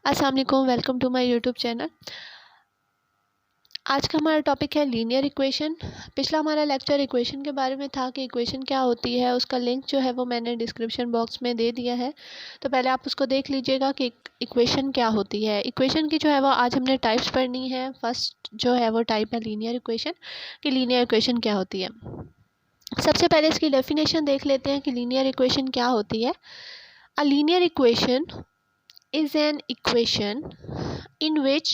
अस्सलाम वालेकुम, welcome to my YouTube channel. आज का हमारा टॉपिक है लीनियर इक्वेशन। पिछला हमारा लेक्चर इक्वेशन के बारे में था कि इक्वेशन क्या होती है। उसका लिंक जो है वो मैंने डिस्क्रिप्शन बॉक्स में दे दिया है, तो पहले आप उसको देख लीजिएगा कि इक्वेशन क्या होती है। इक्वेशन की जो है वो आज हमने टाइप्स पढ़नी है। फर्स्ट जो है वो टाइप है लीनियर इक्वेशन, कि लीनियर इक्वेशन क्या होती है। सबसे पहले इसकी डेफिनेशन देख लेते हैं कि लीनियर इक्वेशन क्या होती है। A linear equation is an equation in which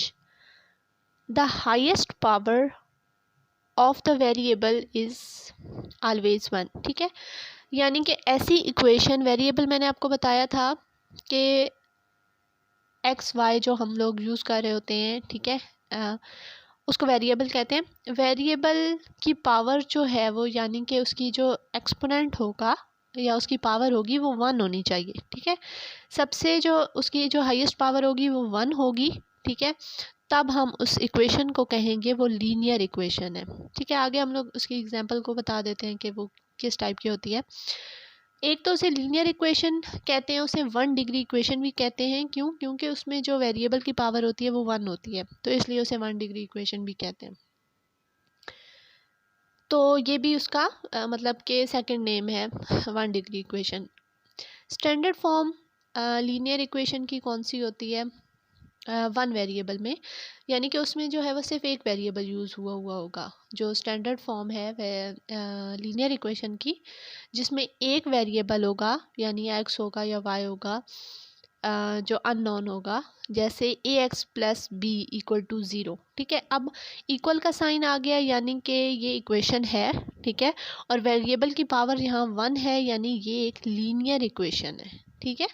the highest power of the variable is always 1। ठीक है, यानी कि ऐसी इक्वेशन, वेरिएबल मैंने आपको बताया था कि एक्स वाई जो हम लोग यूज़ कर रहे होते हैं, ठीक है, उसको वेरिएबल कहते हैं। वेरिएबल की पावर जो है वो, यानी कि उसकी जो एक्सपोनेंट होगा या उसकी पावर होगी वो 1 होनी चाहिए। ठीक है, सबसे जो उसकी जो हाईएस्ट पावर होगी वो 1 होगी। ठीक है, तब हम उस इक्वेशन को कहेंगे वो लीनियर इक्वेशन है। ठीक है, आगे हम लोग उसकी एग्जांपल को बता देते हैं कि वो किस टाइप की होती है। एक तो उसे लीनियर इक्वेशन कहते हैं, उसे 1 डिग्री इक्वेशन भी कहते हैं। क्यों? क्योंकि उसमें जो वेरिएबल की पावर होती है वो 1 होती है, तो इसलिए उसे 1 डिग्री इक्वेशन भी कहते हैं। तो ये भी उसका मतलब कि सेकंड नेम है 1 degree equation. Standard form linear equation की कौन सी होती है? 1 वेरिएबल में, यानी कि उसमें जो है वो सिर्फ एक वेरिएबल यूज़ हुआ होगा। जो स्टैंडर्ड फॉर्म है लीनियर इक्वेशन की, जिसमें एक वेरिएबल होगा, यानी एक्स होगा या वाई होगा, जो अननोन होगा, जैसे A X plus B equal to 0। ठीक है, अब इक्वल का साइन आ गया, यानी कि ये इक्वेशन है। ठीक है, और वेरिएबल की पावर यहाँ 1 है, यानी ये एक लीनियर इक्वेशन है। ठीक है,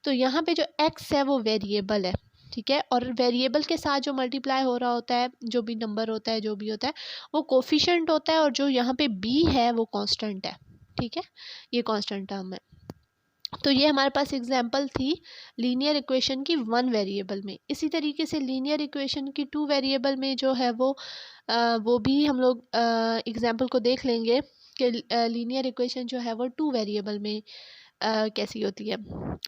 तो यहाँ पे जो एक्स है वो वेरिएबल है। ठीक है, और वेरिएबल के साथ जो मल्टीप्लाई हो रहा होता है, जो भी नंबर होता है, जो भी होता है, वो कोफिशिएंट होता है, और जो यहाँ पे बी है वो कांस्टेंट है। ठीक है, ये कांस्टेंट टर्म है। तो ये हमारे पास एग्जांपल थी लीनियर इक्वेशन की 1 वेरिएबल में। इसी तरीके से लीनियर इक्वेशन की 2 वेरिएबल में जो है वो भी हम लोग एग्जांपल को देख लेंगे कि लीनियर इक्वेशन जो है वो 2 वेरिएबल में कैसी होती है,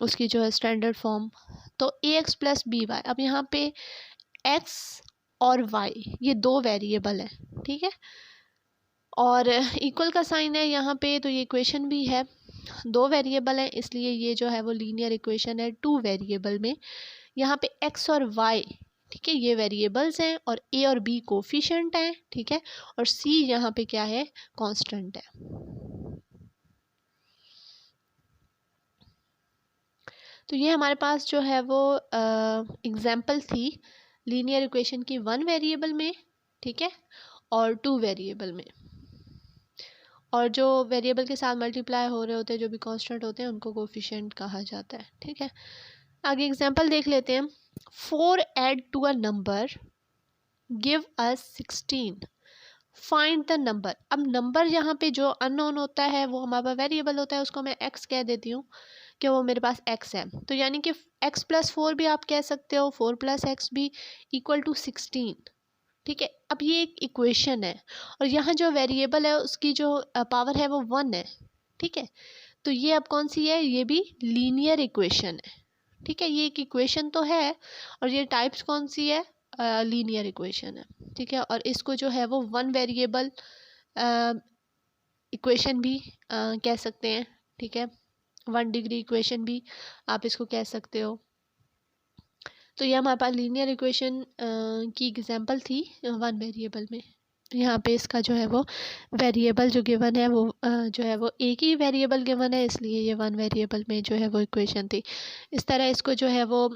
उसकी जो है स्टैंडर्ड फॉर्म। तो ए एक्स प्लस बी वाई, अब यहाँ पे एक्स और वाई ये 2 वेरिएबल हैं। ठीक है, और इक्वल का साइन है यहाँ पे, तो ये इक्वेशन भी है, 2 वेरिएबल हैं, इसलिए ये जो है वो लीनियर इक्वेशन है 2 वेरिएबल में। यहाँ पे एक्स और वाई, ठीक है, ये वेरिएबल्स हैं, और ए और बी कोफिशिएंट हैं। ठीक है, और सी यहाँ पे क्या है? कांस्टेंट है। तो ये हमारे पास जो है वो एग्जाम्पल थी लीनियर इक्वेशन की 1 वेरिएबल में, ठीक है, और 2 वेरिएबल में। और जो वेरिएबल के साथ मल्टीप्लाई हो रहे होते हैं, जो भी कांस्टेंट होते हैं, उनको कोफिशिएंट कहा जाता है। ठीक है, आगे एग्जाम्पल देख लेते हैं। 4 add to a number give us 16, find the number. अब नंबर यहाँ पे जो अननोन होता है वो हमारा वेरिएबल होता है, उसको मैं एक्स कह देती हूँ कि वो मेरे पास एक्स है। तो यानी कि एक्स प्लस 4 भी आप कह सकते हो, 4 प्लस एक्स भी इक्वल टू 16। ठीक है, अब ये एक इक्वेशन है, और यहाँ जो वेरिएबल है उसकी जो पावर है वो 1 है। ठीक है, तो ये अब कौन सी है? ये भी लीनियर इक्वेशन है। ठीक है, ये एक इक्वेशन तो है, और ये टाइप्स कौन सी है? लीनियर इक्वेशन है। ठीक है, और इसको जो है वो 1 वेरिएबल इक्वेशन भी कह सकते हैं। ठीक है, 1 डिग्री इक्वेशन भी आप इसको कह सकते हो। तो ये हमारे पास लीनियर इक्वेशन की एग्जांपल थी 1 वेरिएबल में। यहाँ पे इसका जो है वो वेरिएबल जो गिवन है वो जो है वो एक ही वेरिएबल गिवन है, इसलिए ये 1 वेरिएबल में जो है वो इक्वेशन थी। इस तरह इसको जो है वो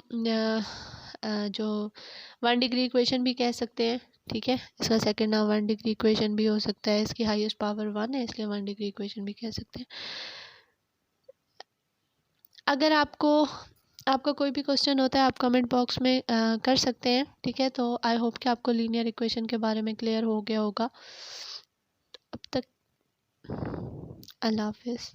जो 1 डिग्री इक्वेशन भी कह सकते हैं। ठीक है, इसका सेकंड नाम 1 डिग्री इक्वेशन भी हो सकता है। इसकी हाईएस्ट पावर 1 है, इसलिए 1 डिग्री इक्वेशन भी कह सकते हैं। अगर आपका कोई भी क्वेश्चन होता है, आप कमेंट बॉक्स में कर सकते हैं। ठीक है, तो आई होप कि आपको लीनियर इक्वेशन के बारे में क्लियर हो गया होगा। अब तक अल्लाह हाफिज़।